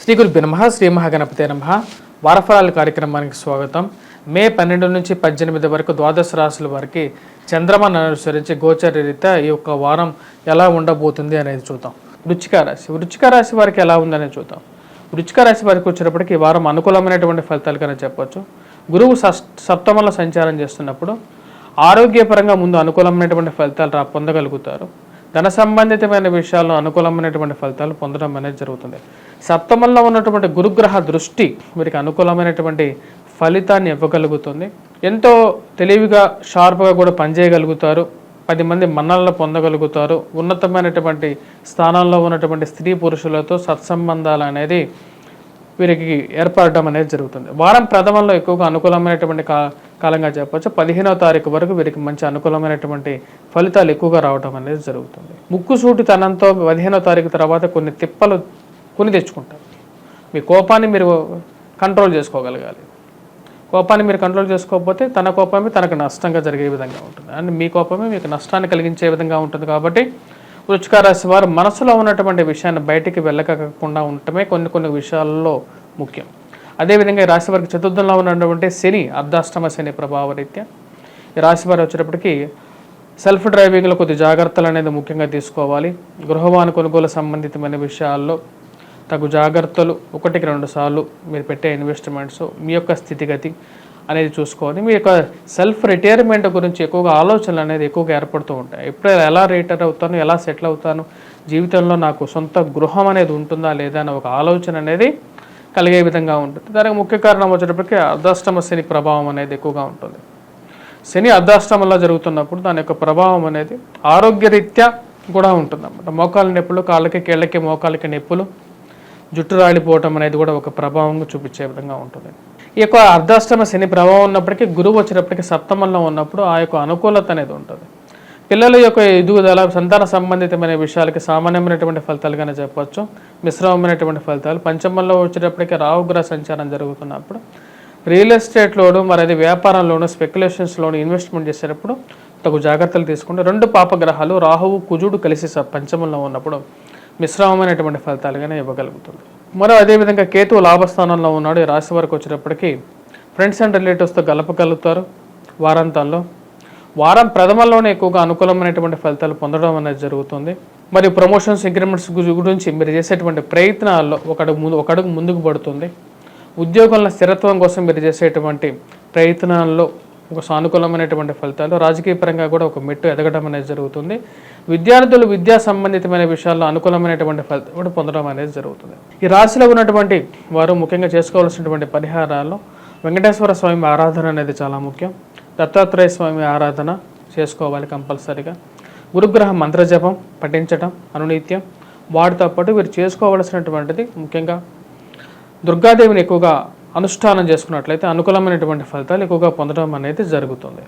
శ్రీ గురుభ్యో నమః. శ్రీ మహాగణపతే నమః. వారఫలాల కార్యక్రమానికి స్వాగతం. మే 12 నుంచి 18 వరకు ద్వాదశ రాశుల వారికి చంద్రమాను అనుసరించి గోచర రీత్యా ఈ యొక్క వారం ఎలా ఉండబోతుంది అనేది చూద్దాం. వృశ్చిక రాశి వారికి ఎలా ఉందనేది చూద్దాం. వృశ్చిక రాశి వారికి వచ్చేటప్పటికి ఈ వారం అనుకూలమైనటువంటి ఫలితాలు కన్నా చెప్పొచ్చు. గురువు సప్తమంలో సంచారం చేస్తున్నప్పుడు ఆరోగ్యపరంగా ముందు అనుకూలమైనటువంటి ఫలితాలు పొందగలుగుతారు. ధన సంబంధితమైన విషయాల్లో అనుకూలమైనటువంటి ఫలితాలు పొందడం అనేది జరుగుతుంది. సప్తమంలో ఉన్నటువంటి గురుగ్రహ దృష్టి వీరికి అనుకూలమైనటువంటి ఫలితాన్ని ఇవ్వగలుగుతుంది. ఎంతో తెలివిగా షార్ప్గా కూడా పనిచేయగలుగుతారు. 10 మంది మన్నలను పొందగలుగుతారు. ఉన్నతమైనటువంటి స్థానంలో ఉన్నటువంటి స్త్రీ పురుషులతో సత్సంబంధాలు అనేది వీరికి ఏర్పడడం అనేది జరుగుతుంది. వారం ప్రథమంలో ఎక్కువగా అనుకూలమైనటువంటి కాలంగా చెప్పవచ్చు. 15వ తారీఖు వరకు వీరికి మంచి అనుకూలమైనటువంటి ఫలితాలు ఎక్కువగా రావడం అనేది జరుగుతుంది. ముక్కుసూటితనంతో 15వ తారీఖు తర్వాత కొన్ని తిప్పలు కొని తెచ్చుకుంటారు. మీ కోపాన్ని మీరు కంట్రోల్ చేసుకోగలగాలి. కోపాన్ని మీరు కంట్రోల్ చేసుకోకపోతే తన కోపమే తనకు నష్టంగా జరిగే విధంగా ఉంటుంది. అండ్ మీ కోపమే మీకు నష్టాన్ని కలిగించే విధంగా ఉంటుంది. కాబట్టి వృశ్చిక రాశి వారు మనసులో ఉన్నటువంటి విషయాన్ని బయటికి వెళ్ళకుండా ఉండటమే కొన్ని విషయాల్లో ముఖ్యం. అదేవిధంగా ఈ రాశి వారికి చతుర్థంలో ఉన్నటువంటి శని, అర్ధాష్టమ శని ప్రభావరీత్యా ఈ రాశి వారు వచ్చేటప్పటికి సెల్ఫ్ డ్రైవింగ్లో కొద్ది జాగ్రత్తలు అనేది ముఖ్యంగా తీసుకోవాలి. గృహవాహన కొనుగోలు సంబంధితమైన విషయాల్లో తగు జాగ్రత్తలు 1-2 సార్లు మీరు పెట్టే ఇన్వెస్ట్మెంట్స్ మీ యొక్క స్థితిగతి అనేది చూసుకోవాలి. మీ యొక్క సెల్ఫ్ రిటైర్మెంట్ గురించి ఎక్కువగా ఆలోచనలు అనేది ఎక్కువగా ఏర్పడుతూ ఉంటాయి. ఎప్పుడు ఎలా రిటైర్ అవుతాను, ఎలా సెటిల్ అవుతాను, జీవితంలో నాకు సొంత గృహం అనేది ఉంటుందా లేదా అనే ఒక ఆలోచన అనేది కలిగే విధంగా ఉంటుంది. దానికి ముఖ్య కారణం వచ్చేటప్పటికి అర్ధాష్టమ శని ప్రభావం అనేది ఎక్కువగా ఉంటుంది. శని అర్ధాష్టమంలో జరుగుతున్నప్పుడు దాని యొక్క ప్రభావం అనేది ఆరోగ్యరీత్యా కూడా ఉంటుంది అన్నమాట. మోకాళ్ళ నొప్పులు, కాళ్ళకి కీళ్ళకి మోకాళ్ళకి నొప్పులు, జుట్టు రాలిపోవటం అనేది కూడా ఒక ప్రభావంగా చూపించే విధంగా ఉంటుంది. ఈ యొక్క అర్ధాష్టమ శని ప్రభావం ఉన్నప్పటికీ గురువు వచ్చేటప్పటికి సప్తమంలో ఉన్నప్పుడు ఆ యొక్క అనుకూలత అనేది ఉంటుంది. పిల్లల యొక్క ఎదుగుదల, సంతాన సంబంధితమైన విషయాలకి సామాన్యమైనటువంటి ఫలితాలుగానే చెప్పవచ్చు. మిశ్రమమైనటువంటి ఫలితాలు. పంచమంలో వచ్చేటప్పటికి రాహుగ్రహ సంచారం జరుగుతున్నప్పుడు రియల్ ఎస్టేట్లోను, మరి అది వ్యాపారంలోను, స్పెక్యులేషన్స్లోను ఇన్వెస్ట్మెంట్ చేసేటప్పుడు తగు జాగ్రత్తలు తీసుకుంటే 2 పాపగ్రహాలు రాహువు కుజుడు కలిసి పంచమంలో ఉన్నప్పుడు మిశ్రమమైనటువంటి ఫలితాలుగానే ఇవ్వగలుగుతుంది. మరో అదేవిధంగా కేతువు లాభస్థానంలో ఉన్నాడు. ఈ రాశి వారికి వచ్చేటప్పటికి ఫ్రెండ్స్ అండ్ రిలేటివ్స్తో గలపగలుగుతారు. వారాంతాల్లో వారం ప్రథమంలోనే ఎక్కువగా అనుకూలమైనటువంటి ఫలితాలు పొందడం అనేది జరుగుతుంది. మరియు ప్రమోషన్స్, ఇంక్రిమెంట్స్ గురించి మీరు చేసేటువంటి ప్రయత్నాల్లో ఒక అడుగు ముందుకు పడుతుంది. ఉద్యోగుల స్థిరత్వం కోసం మీరు చేసేటువంటి ప్రయత్నాల్లో ఒక సానుకూలమైనటువంటి ఫలితాలు, రాజకీయ పరంగా కూడా ఒక మెట్టు ఎదగడం అనేది జరుగుతుంది. విద్యార్థులు విద్యా సంబంధితమైన విషయాల్లో అనుకూలమైనటువంటి ఫలితాలు పొందడం అనేది జరుగుతుంది. ఈ రాశిలో ఉన్నటువంటి వారు ముఖ్యంగా చేసుకోవాల్సినటువంటి పరిహారాల్లో వెంకటేశ్వర స్వామి ఆరాధన అనేది చాలా ముఖ్యం. దత్తాత్రేయ స్వామి ఆరాధన చేసుకోవాలి కంపల్సరిగా. గురుగ్రహ మంత్రజపం పఠించడం అనునిత్యం. వాటితో పాటు వీరు చేసుకోవాల్సినటువంటిది ముఖ్యంగా దుర్గాదేవిని ఎక్కువగా అనుష్ఠానం చేసుకున్నట్లయితే అనుకూలమైనటువంటి ఫలితాలు ఎక్కువగా పొందడం అనేది జరుగుతుంది.